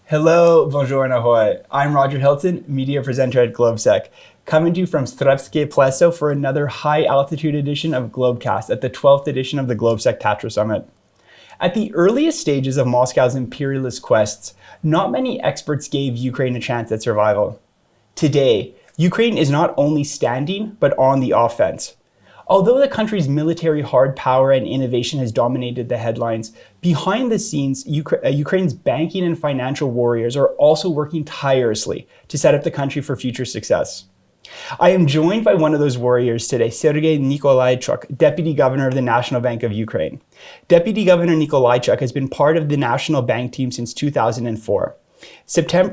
Hello, bonjour and ahoy. I'm Roger Hilton, media presenter at GLOBSEC, coming to you from Štrbské Pleso for another high-altitude edition of GLOBcast at the 12th edition of the GLOBSEC Tatra Summit. At the earliest stages of Moscow's imperialist quests, not many experts gave Ukraine a chance at survival. Today, Ukraine is not only standing, but on the offense. Although the country's military hard power and innovation has dominated the headlines, behind the scenes, Ukraine's banking and financial warriors are also working tirelessly to set up the country for future success. I am joined by one of those warriors today, Sergiy Nikolaychuk, Deputy Governor of the National Bank of Ukraine. Deputy Governor Nikolaychuk has been part of the National Bank team since 2004.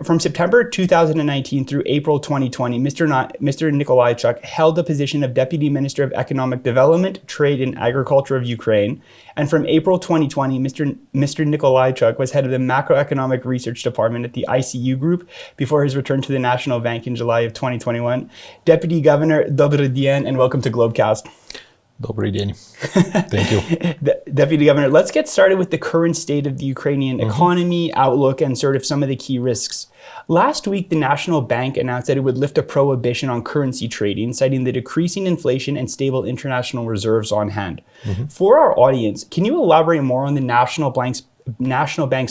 From September 2019 through April 2020, Mr. Nikolaychuk held the position of Deputy Minister of Economic Development, Trade and Agriculture of Ukraine. And from April 2020, Mr. Nikolaychuk was head of the Macroeconomic Research Department at the ICU Group before his return to the National Bank in July of 2021. Deputy Governor, добрый день and welcome to GLOBcast. Добрый день. Thank you. Deputy Governor, let's get started with the current state of the Ukrainian economy, outlook, and sort of some of the key risks. Last week, the National Bank announced that it would lift a prohibition on currency trading, citing the decreasing inflation and stable international reserves on hand. For our audience, can you elaborate more on the National Bank's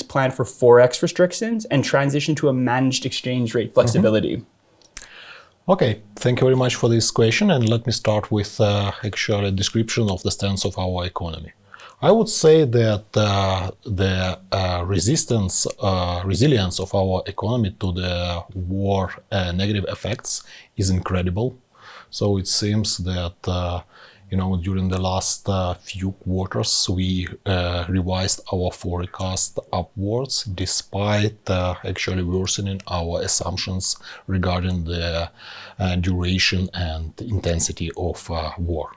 plan for Forex restrictions and transition to a managed exchange rate flexibility? Okay, thank you very much for this question, and let me start with actually a description of the stance of our economy. I would say that the resilience of our economy to the war negative effects is incredible. So it seems that during the last few quarters, we revised our forecast upwards, despite actually worsening our assumptions regarding the duration and intensity of war.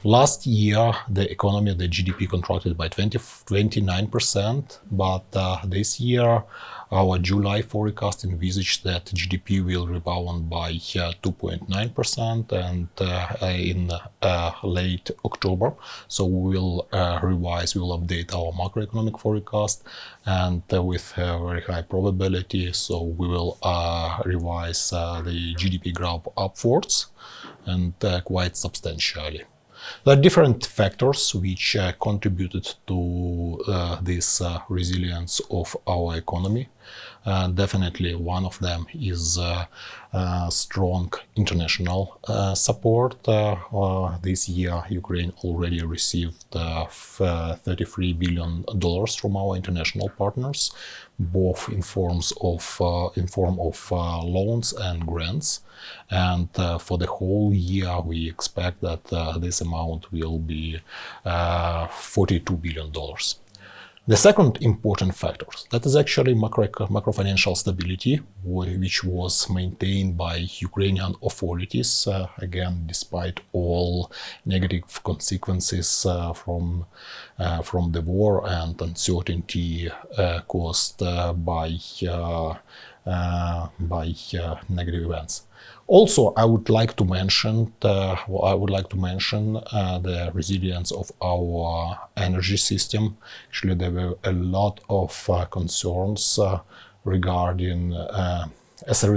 Last year, the GDP contracted by 29%, but this year, our July forecast envisaged that GDP will rebound by 2.9% and in late October. So we will update our macroeconomic forecast, and with a very high probability, so we will revise the GDP growth upwards and quite substantially. There are different factors which contributed to this resilience of our economy. Definitely one of them is strong international support. This year, Ukraine already received $33 billion from our international partners, both in form of loans and grants. And for the whole year, we expect that this amount will be $42 billion. The second important factor, that is actually macro-financial stability, which was maintained by Ukrainian authorities, again, despite all negative consequences from the war and uncertainty caused by negative events. Also, I would like to mention the resilience of our energy system. Actually, there were a lot of concerns regarding as a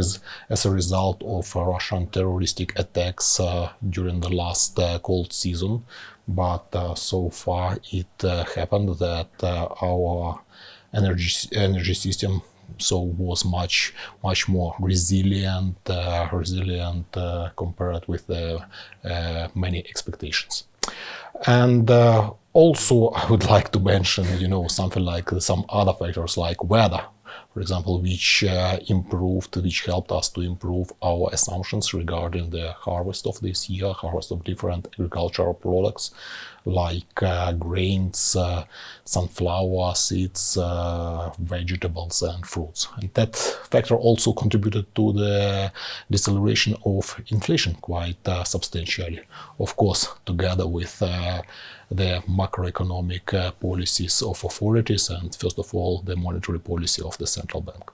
result of Russian terroristic attacks during the last cold season. But so far, it happened that our energy system was much more resilient compared with many expectations. And also, I would like to mention, something like some other factors like weather, for example, which helped us to improve our assumptions regarding the harvest of this year, harvest of different agricultural products like grains, sunflower seeds, vegetables and fruits. And that factor also contributed to the deceleration of inflation quite substantially. Of course, together with the macroeconomic policies of authorities and, first of all, the monetary policy of the central bank.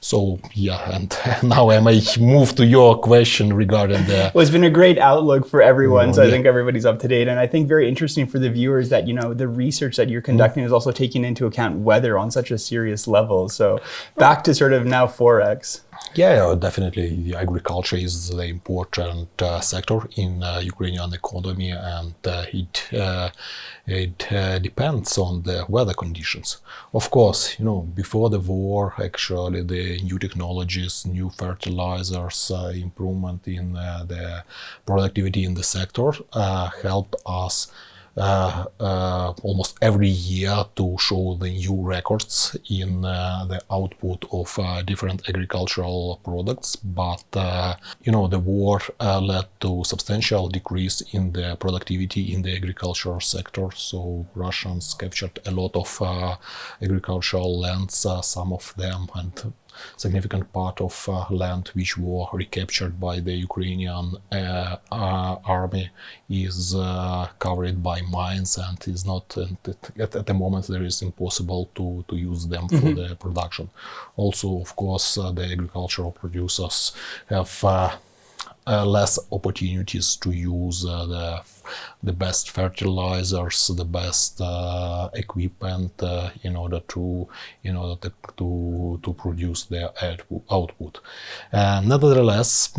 So yeah, and now I may move to your question regarding the. Well, it's been a great outlook for everyone, so I think everybody's up to date. And I think very interesting for the viewers that, the research that you're conducting is also taking into account weather on such a serious level. So back to sort of now Forex. Yeah, definitely. The agriculture is the important sector in Ukrainian economy, and it depends on the weather conditions. Of course, before the war, actually, the new technologies, new fertilizers, improvement in the productivity in the sector helped us almost every year to show the new records in the output of different agricultural products. But, the war led to substantial decrease in the productivity in the agricultural sector. So Russians captured a lot of agricultural lands, some of them, and significant part of land which were recaptured by the Ukrainian army is covered by mines, and is not at the moment there is impossible to use them for the production. Also, of course, the agricultural producers have less opportunities to use the best fertilizers, the best equipment in order to produce their output. Nevertheless,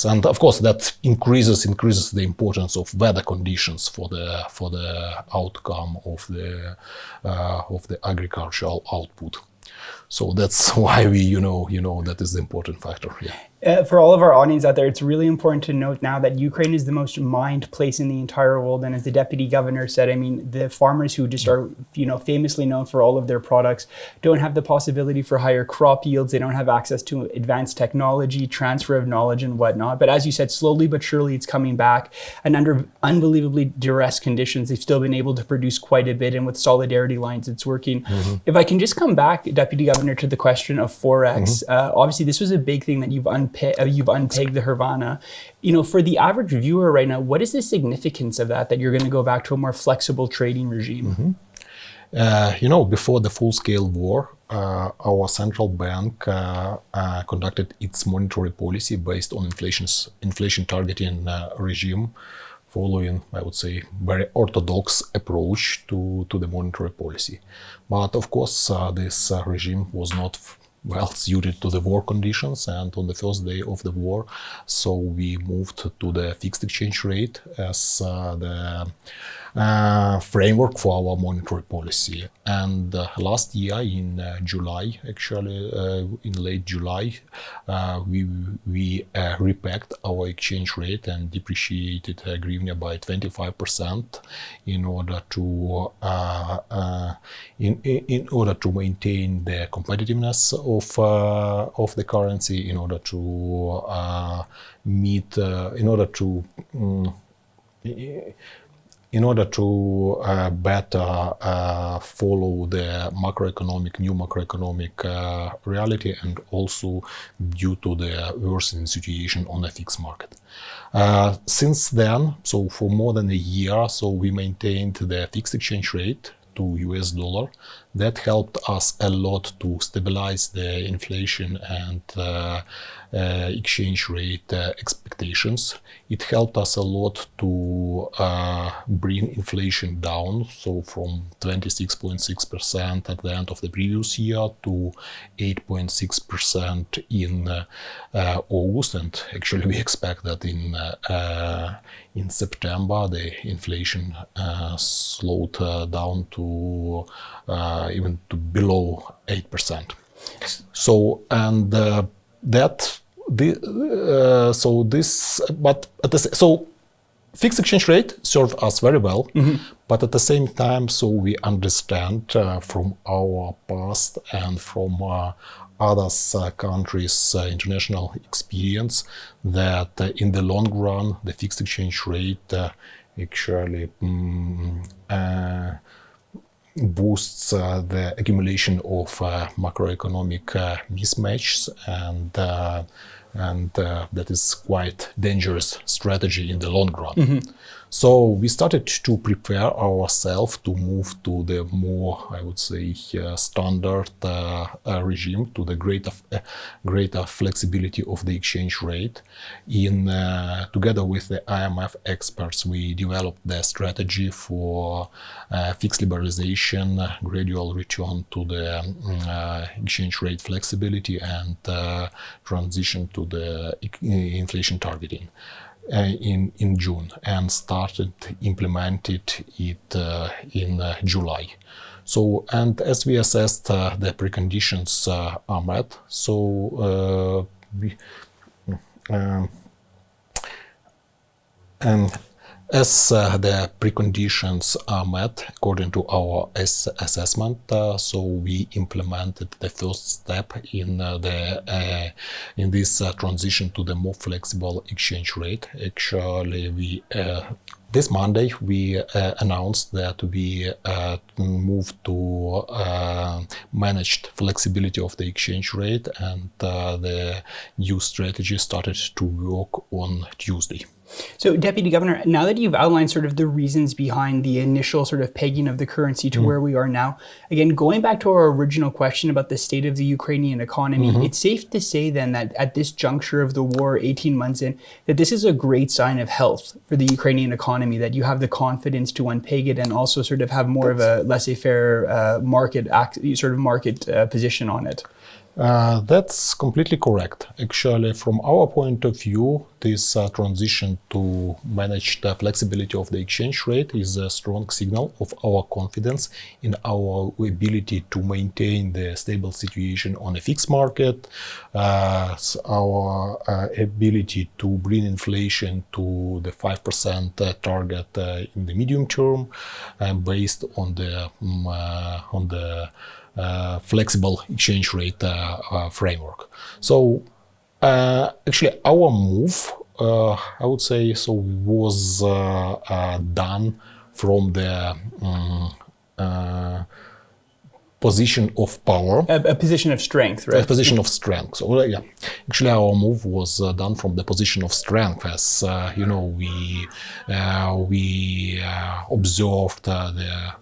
and of course that increases the importance of weather conditions for the outcome of the agricultural output. So that's why that is the important factor. Yeah. For all of our audience out there, it's really important to note now that Ukraine is the most mined place in the entire world. And as the deputy governor said, the farmers who just are, famously known for all of their products don't have the possibility for higher crop yields. They don't have access to advanced technology, transfer of knowledge and whatnot. But as you said, slowly but surely it's coming back. And under unbelievably duress conditions, they've still been able to produce quite a bit. And with solidarity lines, it's working. If I can just come back, Deputy Governor, to the question of Forex. Obviously, this was a big thing that you've unpegged the Hrvana. For the average viewer right now, what is the significance of that you're going to go back to a more flexible trading regime? Before the full-scale war, our central bank conducted its monetary policy based on inflation targeting regime, following, I would say, very orthodox approach to the monetary policy. But of course, this regime was not well suited to the war conditions, and on the first day of the war, so we moved to the fixed exchange rate as the framework for our monetary policy. And last year in July, actually in late July, we repegged our exchange rate and depreciated hryvnia by 25% in order to maintain the competitiveness of the currency, in order to better follow the new macroeconomic reality, and also due to the worsening situation on the FX market. Since then, so for more than a year, so we maintained the fixed exchange rate to US dollar. That helped us a lot to stabilize the inflation and exchange rate expectations. It helped us a lot to bring inflation down, so from 26.6% at the end of the previous year to 8.6% in August, and actually we expect that in September the inflation slowed down to even to below 8%. So and fixed exchange rate served us very well, but at the same time, so we understand from our past and from other countries' international experience that in the long run, the fixed exchange rate actually boosts the accumulation of macroeconomic mismatches, and that is quite dangerous strategy in the long run. So we started to prepare ourselves to move to the more, I would say, standard regime, to the greater flexibility of the exchange rate. Together with the IMF experts, we developed the strategy for fixed liberalization, gradual return to the exchange rate flexibility, and transition to the inflation targeting. In June, and started implemented it in July. So, and as we assessed the preconditions are met, so as the preconditions are met according to our assessment, so we implemented the first step in this transition to the more flexible exchange rate. Actually, this Monday we announced that we moved to managed flexibility of the exchange rate, and the new strategy started to work on Tuesday. So, Deputy Governor, now that you've outlined sort of the reasons behind the initial sort of pegging of the currency to where we are now, again, going back to our original question about the state of the Ukrainian economy, it's safe to say then that at this juncture of the war, 18 months in, that this is a great sign of health for the Ukrainian economy, that you have the confidence to unpeg it and also sort of have more of a laissez-faire market position on it. That's completely correct. Actually, from our point of view, this transition to manage the flexibility of the exchange rate is a strong signal of our confidence in our ability to maintain the stable situation on a fixed market, our ability to bring inflation to the 5% target in the medium term, based on the flexible exchange rate framework. So actually our move, I would say, so was done from the position of power. A position of strength, right? A position of strength. So yeah, actually our move was done from the position of strength, as we observed the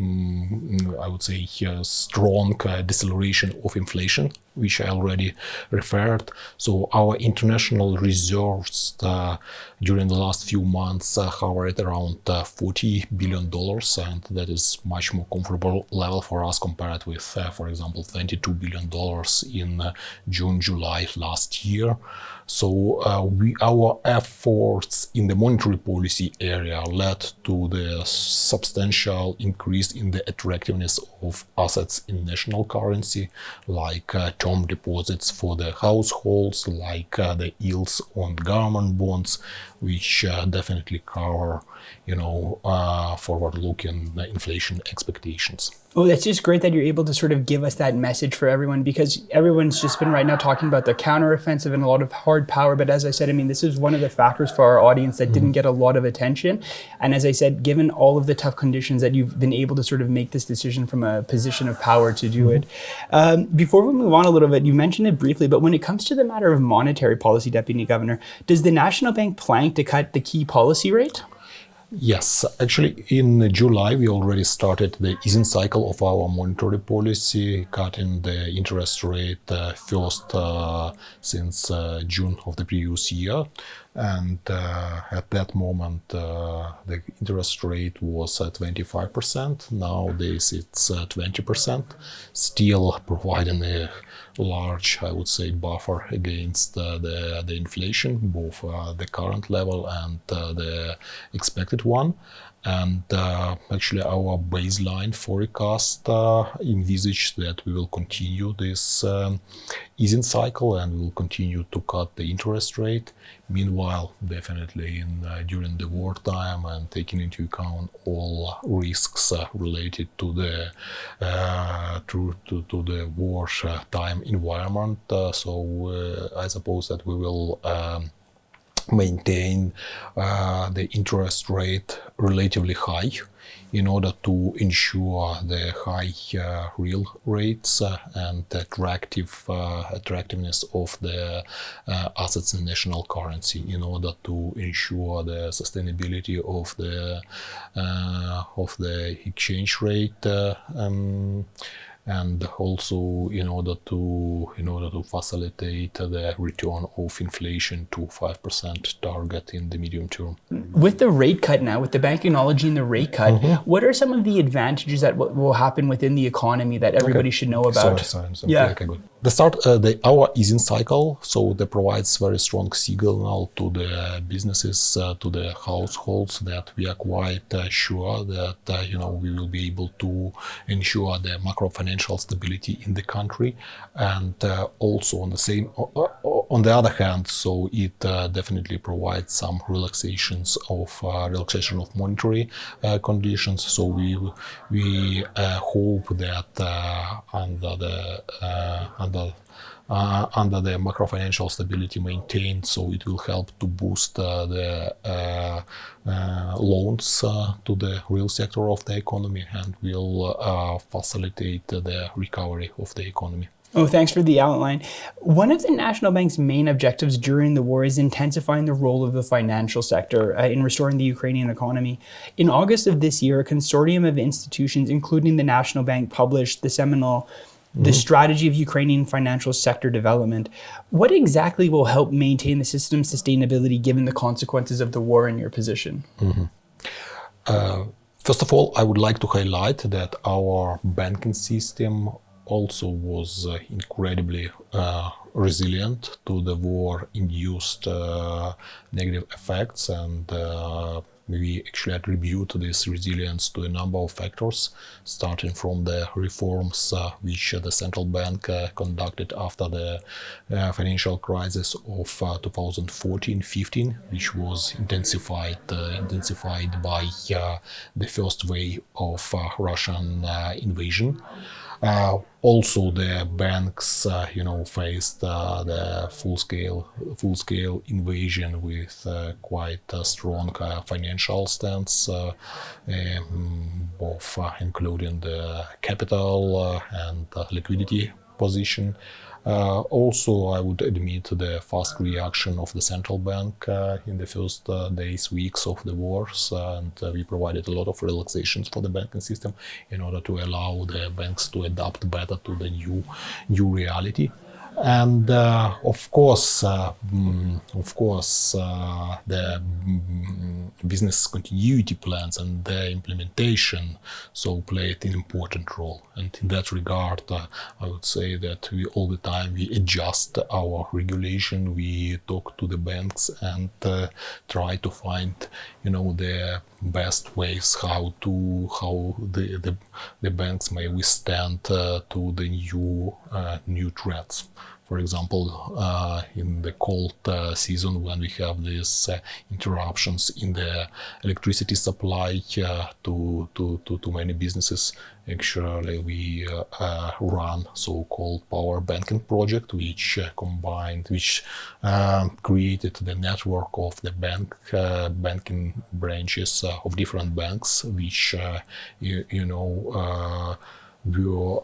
I would say strong deceleration of inflation, which I already referred. So our international reserves during the last few months hovered around $40 billion, and that is much more comfortable level for us compared with, for example, $22 billion in June, July last year. So our efforts in the monetary policy area led to the substantial increase in the attractiveness of assets in national currency, like term deposits for the households, like the yields on government bonds, which definitely cover, forward-looking inflation expectations. Oh, that's just great that you're able to sort of give us that message for everyone, because everyone's just been right now talking about the counteroffensive and a lot of hard power. But as I said, I mean, this is one of the factors for our audience that didn't get a lot of attention. And as I said, given all of the tough conditions, that you've been able to sort of make this decision from a position of power to do it. Before we move on a little bit, you mentioned it briefly, but when it comes to the matter of monetary policy, Deputy Governor, does the National Bank plan to cut the key policy rate? Yes, actually in July we already started the easing cycle of our monetary policy, cutting the interest rate first since June of the previous year. And at that moment the interest rate was at 25%. Nowadays it's 20%, still providing a large, I would say, buffer against the inflation, both the current level and the expected one. And actually our baseline forecast envisaged that we will continue this easing cycle, and we will continue to cut the interest rate. Meanwhile, definitely during the wartime, and taking into account all risks related to the wartime environment, so I suppose that we will maintain the interest rate relatively high in order to ensure the high real rates and the attractiveness of the assets in national currency, in order to ensure the sustainability of the exchange rate, and also in order to facilitate the return of inflation to 5% target in the medium term. With the rate cut now, with the bank acknowledging the rate cut, what are some of the advantages that will happen within the economy that everybody should know about? Yeah. Okay, good. The start our easing cycle, so that provides very strong signal to the businesses, to the households, that we are quite sure that we will be able to ensure the macro financial stability in the country, and also on the other hand, so it definitely provides some relaxation of monetary conditions. So we hope that under the macro financial stability maintained, so it will help to boost the loans to the real sector of the economy, and will facilitate the recovery of the economy. Oh, thanks for the outline. One of the National Bank's main objectives during the war is intensifying the role of the financial sector in restoring the Ukrainian economy. In August of this year, a consortium of institutions, including the National Bank, published the seminal The Strategy of Ukrainian Financial Sector Development. What exactly will help maintain the system's sustainability given the consequences of the war in your position? First of all, I would like to highlight that our banking system also was incredibly resilient to the war-induced negative effects, and we actually attribute this resilience to a number of factors, starting from the reforms which the central bank conducted after the financial crisis of 2014-15, which was intensified by the first wave of Russian invasion. Also, the banks, faced the full-scale invasion with quite a strong financial stance, both including the capital and liquidity position. Also, I would admit the fast reaction of the central bank in the first weeks of the wars, and we provided a lot of relaxations for the banking system in order to allow the banks to adapt better to the new reality. And of course, the business continuity plans and their implementation played an important role. And in that regard, I would say that we all the time adjust our regulation. We talk to the banks and try to find, the best ways how the banks may withstand to the new threats. For example, in the cold season, when we have these interruptions in the electricity supply to many businesses, actually we run so-called power banking project, which created the network of the banking branches of different banks, which were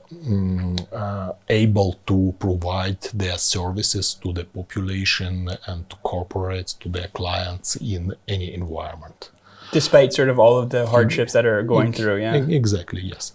able to provide their services to the population and to corporates, to their clients in any environment. Despite sort of all of the hardships that are going through, yeah? Exactly, yes.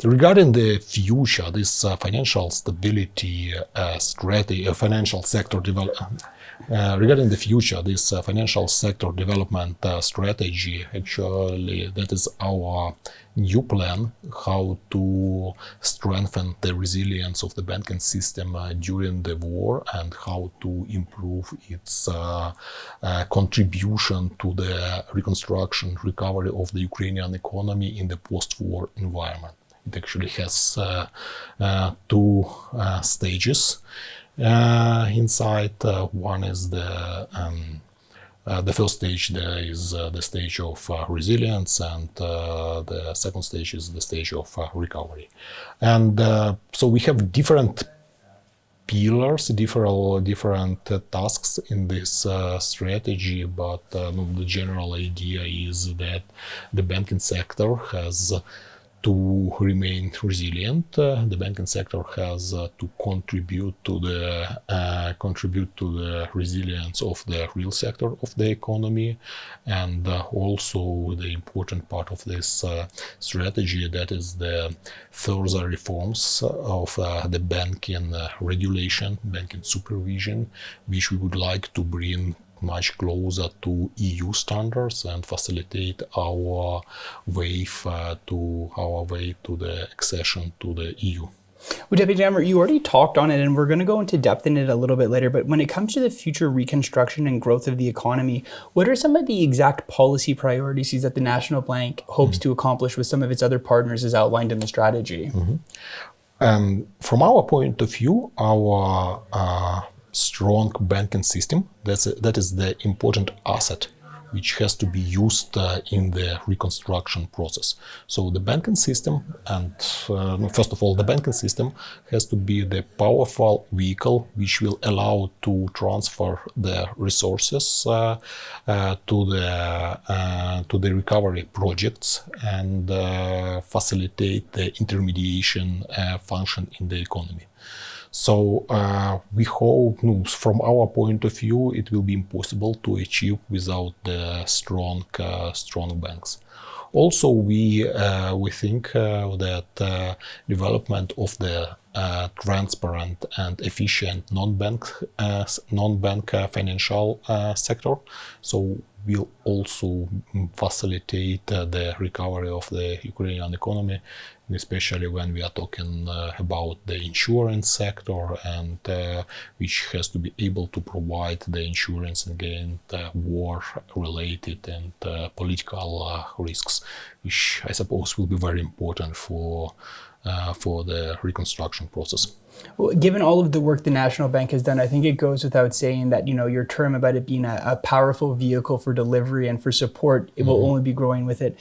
Regarding the future, this financial stability strategy, financial sector development. Regarding the future, this financial sector development strategy, actually, that is our new plan, how to strengthen the resilience of the banking system during the war, and how to improve its contribution to the reconstruction, recovery of the Ukrainian economy in the post-war environment. It actually has two stages inside. One is the first stage. There is the stage of resilience, and the second stage is the stage of recovery. And so we have different pillars, different tasks in this strategy, but the general idea is that the banking sector has to remain resilient. The banking sector has to contribute to the resilience of the real sector of the economy, and also the important part of this strategy, that is the further reforms of the banking regulation, banking supervision, which we would like to bring much closer to EU standards and facilitate our way to the accession to the EU. Well, Deputy Demmer, you already talked on it, and we're going to go into depth in it a little bit later, but when it comes to the future reconstruction and growth of the economy, what are some of the exact policy priorities that the National Bank hopes to accomplish with some of its other partners as outlined in the strategy? From our point of view, our strong banking system, that is the important asset which has to be used in the reconstruction process. So the banking system, and first of all, the banking system has to be the powerful vehicle which will allow to transfer the resources to the recovery projects and facilitate the intermediation function in the economy. So we hope, from our point of view, it will be impossible to achieve without the strong banks. Also, we think that development of the transparent and efficient non-bank financial sector, so will also facilitate the recovery of the Ukrainian economy, especially when we are talking about the insurance sector, and which has to be able to provide the insurance against war-related and political risks, which I suppose will be very important for the reconstruction process. Well, given all of the work the National Bank has done, I think it goes without saying that, your term about it being a powerful vehicle for delivery and for support, it will only be growing with it.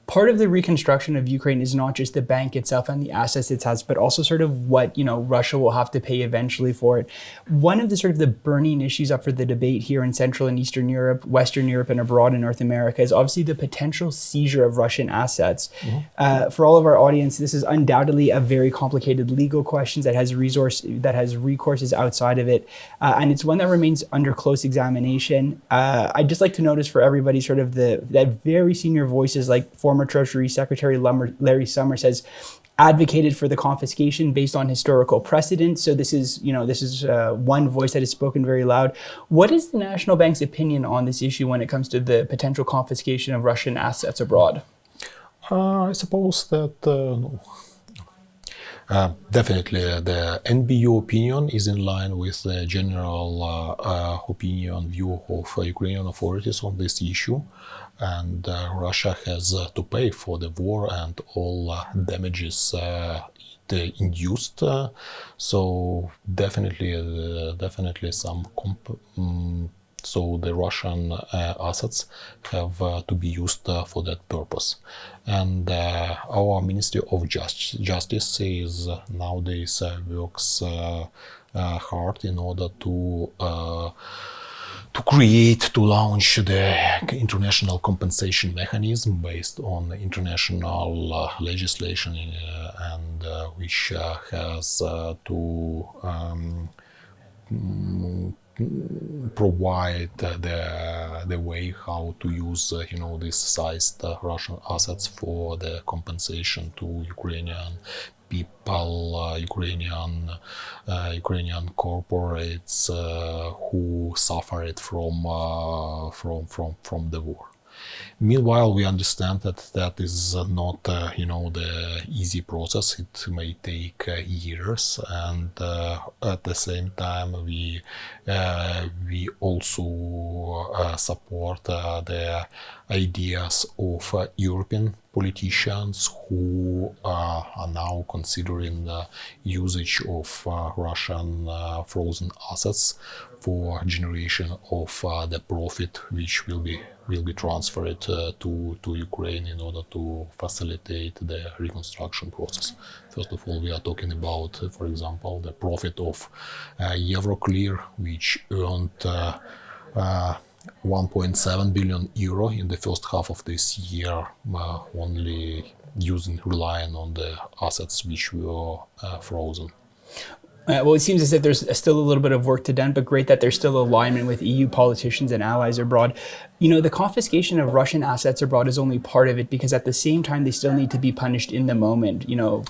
Part of the reconstruction of Ukraine is not just the bank itself and the assets it has, but also sort of what, Russia will have to pay eventually for it. One of the sort of the burning issues up for the debate here in Central and Eastern Europe, Western Europe, and abroad in North America is obviously the potential seizure of Russian assets. For all of our audience, this is undoubtedly a very complicated legal question that has recourses outside of it. And it's one that remains under close examination. I'd just like to notice for everybody sort of that very senior voices like former Treasury Secretary Larry Summers has advocated for the confiscation based on historical precedent. So this is one voice that has spoken very loud. What is the National Bank's opinion on this issue when it comes to the potential confiscation of Russian assets abroad? I suppose that definitely the NBU opinion is in line with the general view of Ukrainian authorities on this issue. And Russia has to pay for the war and all damages it induced. So definitely some so the Russian assets have to be used for that purpose. And our Ministry of Justice is nowadays works hard in order to launch the international compensation mechanism based on international legislation and which has to provide the way how to use these seized Russian assets for the compensation to Ukrainian people, Ukrainian corporates who suffered from the war. Meanwhile, we understand that is not the easy process. It may take years, and at the same time we also support the ideas of European politicians who are now considering the usage of Russian frozen assets for generation of the profit, which will be transferred to Ukraine in order to facilitate the reconstruction process. First of all, we are talking about, for example, the profit of Euroclear, which earned 1.7 billion euro in the first half of this year, only relying on the assets which were frozen. Well, it seems as if there's still a little bit of work to done, but great that there's still alignment with EU politicians and allies abroad. The confiscation of Russian assets abroad is only part of it, because at the same time, they still need to be punished in the moment,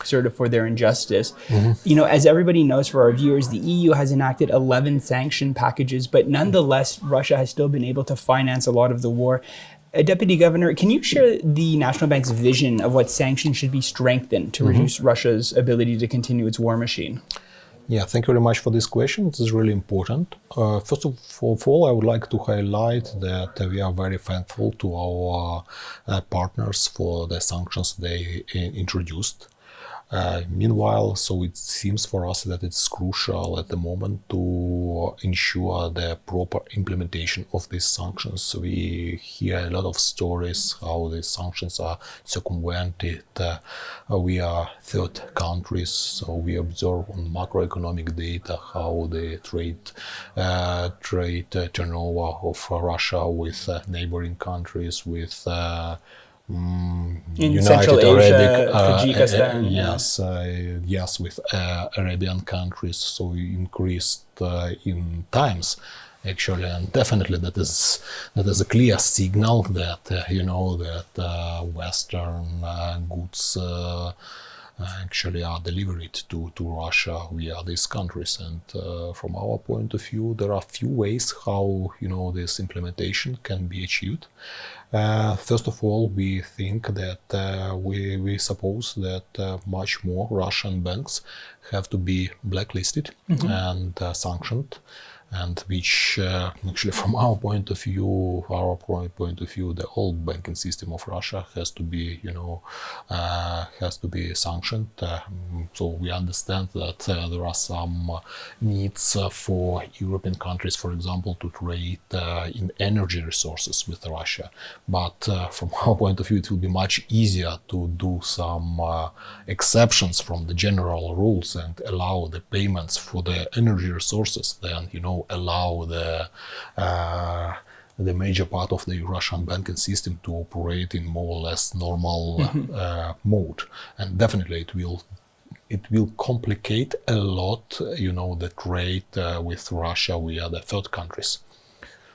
sort of for their injustice. Mm-hmm. As everybody knows, for our viewers, the EU has enacted 11 sanction packages, but nonetheless, Russia has still been able to finance a lot of the war. Deputy Governor, can you share the National Bank's vision of what sanctions should be strengthened to reduce Russia's ability to continue its war machine? Yeah, thank you very much for this question. It is really important. First of all, I would like to highlight that we are very thankful to our partners for the sanctions they introduced. Meanwhile, so it seems for us that it's crucial at the moment to ensure the proper implementation of these sanctions. We hear a lot of stories how these sanctions are circumvented. We are third countries, so we observe on macroeconomic data how the trade turnover of Russia with neighboring countries, with in United Central Asia, Arabic, Tajikistan. yes, with Arabian countries, so increased in times, actually, and definitely that is a clear signal that that Western goods actually are delivered to Russia via these countries. And from our point of view, there are few ways how this implementation can be achieved. First of all, we think that we suppose that much more Russian banks have to be blacklisted and sanctioned, and which actually from our point of view, the whole banking system of Russia has to be sanctioned. So we understand that there are some needs for European countries, for example, to trade in energy resources with Russia. But from our point of view, it will be much easier to do some exceptions from the general rules and allow the payments for the energy resources than allow the major part of the Russian banking system to operate in more or less normal mode. And definitely it will complicate a lot, the trade with Russia via the third countries.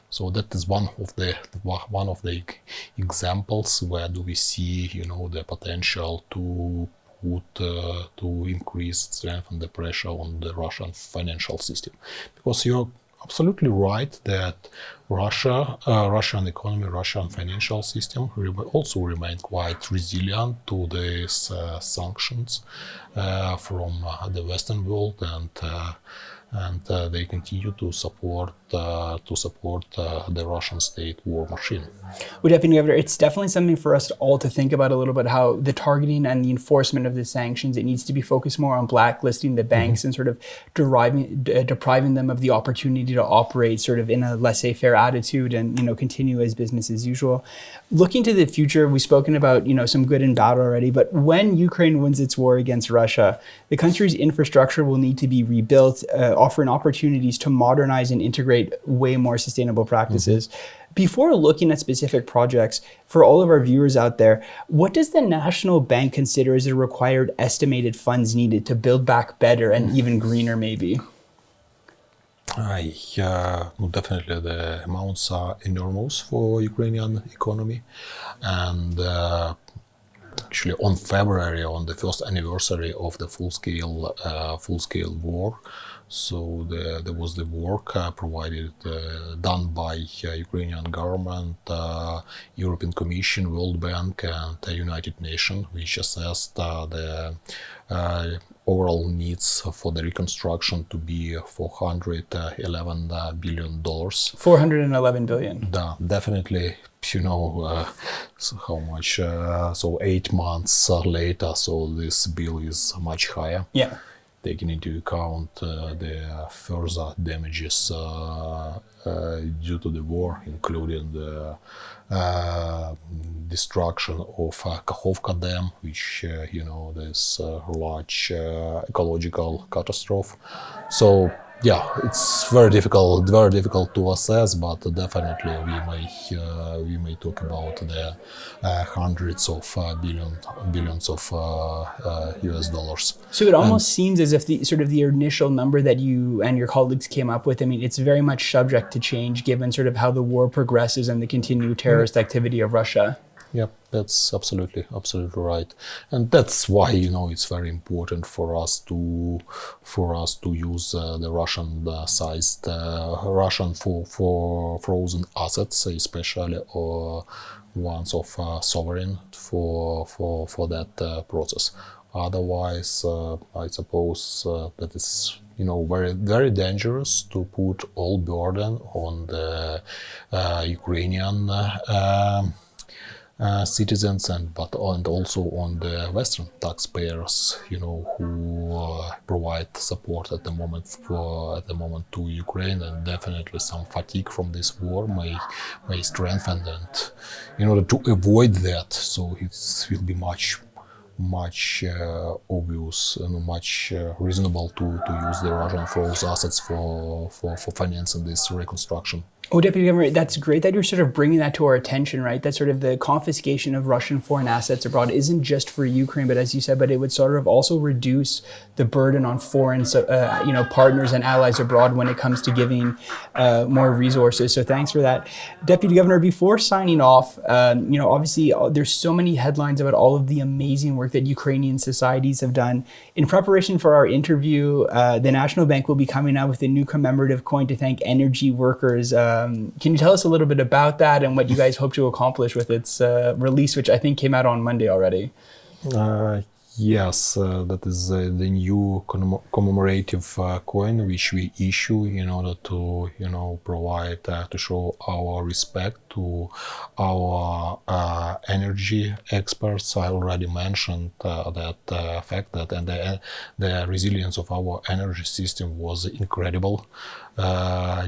So that is one of the examples where do we see, the potential to increase, strengthen the pressure on the Russian financial system. Because you're absolutely right that Russian economy, Russian financial system also remain quite resilient to these sanctions from the Western world, and they continue to support the Russian state war machine. Well, Deputy Governor, it's definitely something for us all to think about a little bit, how the targeting and the enforcement of the sanctions, it needs to be focused more on blacklisting the banks and sort of depriving them of the opportunity to operate sort of in a laissez-faire attitude and, continue as business as usual. Looking to the future, we've spoken about, some good and bad already, but when Ukraine wins its war against Russia, the country's infrastructure will need to be rebuilt, offering opportunities to modernize and integrate way more sustainable practices. Before looking at specific projects, for all of our viewers out there, what does the National Bank consider as the required estimated funds needed to build back better and even greener maybe? Definitely the amounts are enormous for Ukrainian economy, and actually on February, on the first anniversary of the full-scale war, so there was the work done by Ukrainian government, European Commission, World Bank, and the United Nations, which assessed the overall needs for the reconstruction to be $411 billion. 411 billion. Definitely so how much? So 8 months later, so this bill is much higher. Yeah. Taking into account the further damages due to the war, including the destruction of Kakhovka Dam, which this large ecological catastrophe. So yeah, it's very difficult to assess, but definitely we may talk about the hundreds of billions of US dollars. So it almost seems as if the initial number that you and your colleagues came up with, I mean, it's very much subject to change given sort of how the war progresses and the continued terrorist activity of Russia. Yeah, that's absolutely right, and that's why it's very important for us to use the Russian for frozen assets, especially ones of sovereign for that process. Otherwise, I suppose that is very very dangerous to put all burden on the Ukrainian citizens and also on the Western taxpayers, who provide support at the moment to Ukraine, and definitely some fatigue from this war may strengthen. And in order to avoid that, so it will be much obvious and much reasonable to use the Russian frozen assets for financing this reconstruction. Oh, Deputy Governor, that's great that you're sort of bringing that to our attention, right? That sort of the confiscation of Russian foreign assets abroad isn't just for Ukraine, but as you said, but it would sort of also reduce the burden on foreign, partners and allies abroad when it comes to giving more resources. So thanks for that. Deputy Governor, before signing off, obviously there's so many headlines about all of the amazing work that Ukrainian societies have done. In preparation for our interview, the National Bank will be coming out with a new commemorative coin to thank energy workers. Can you tell us a little bit about that and what you guys hope to accomplish with its release, which I think came out on Monday already? Yes, that is the new commemorative coin which we issue in order to, provide, to show our respect to our energy experts. I already mentioned that fact that and the resilience of our energy system was incredible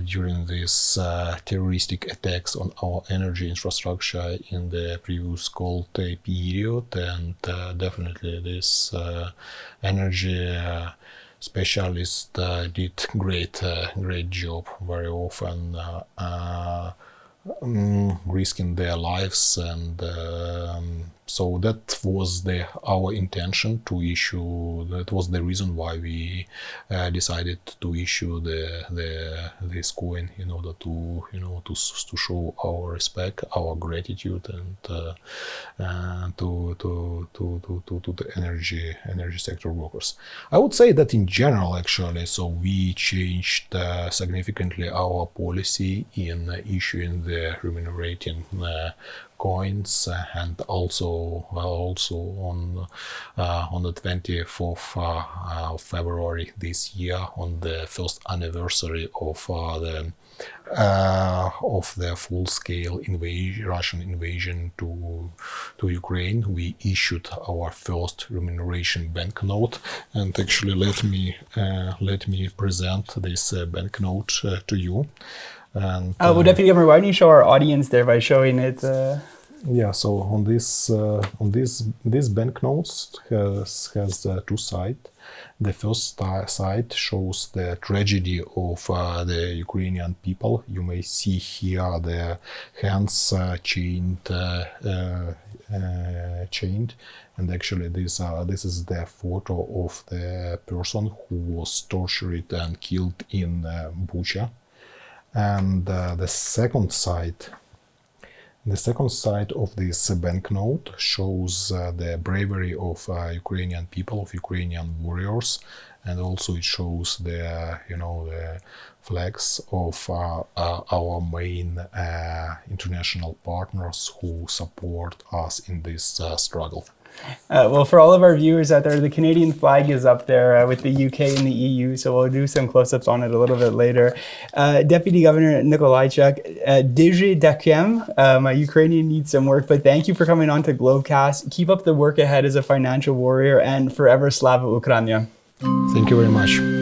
during these terroristic attacks on our energy infrastructure in the previous cold period, and definitely this energy specialist did great job, very often risking their lives, and so that was our intention to issue. That was the reason why we decided to issue this coin in order to show our respect, our gratitude, and to the energy sector workers. I would say that in general, actually, so we changed significantly our policy in issuing the remunerating coins, and also on the 24th of February this year, on the first anniversary of the full-scale Russian invasion to Ukraine, we issued our first remuneration banknote. And actually, let me present this banknote to you. And well, Deputy Governor, why don't you show our audience there by showing it? Yeah, so on this banknotes has two sides. The first side shows the tragedy of the Ukrainian people. You may see here the hands chained, and actually this is the photo of the person who was tortured and killed in Bucha. And the second side of this banknote shows the bravery of Ukrainian people, of Ukrainian warriors, and also it shows the flags of our main international partners who support us in this struggle. Well, for all of our viewers out there, the Canadian flag is up there with the UK and the EU, so we'll do some close-ups on it a little bit later. Deputy Governor Nikolaychuk, Déjé Dakiem, my Ukrainian needs some work, but thank you for coming on to GLOBcast. Keep up the work ahead as a financial warrior, and forever Slava Ukraina. Thank you very much.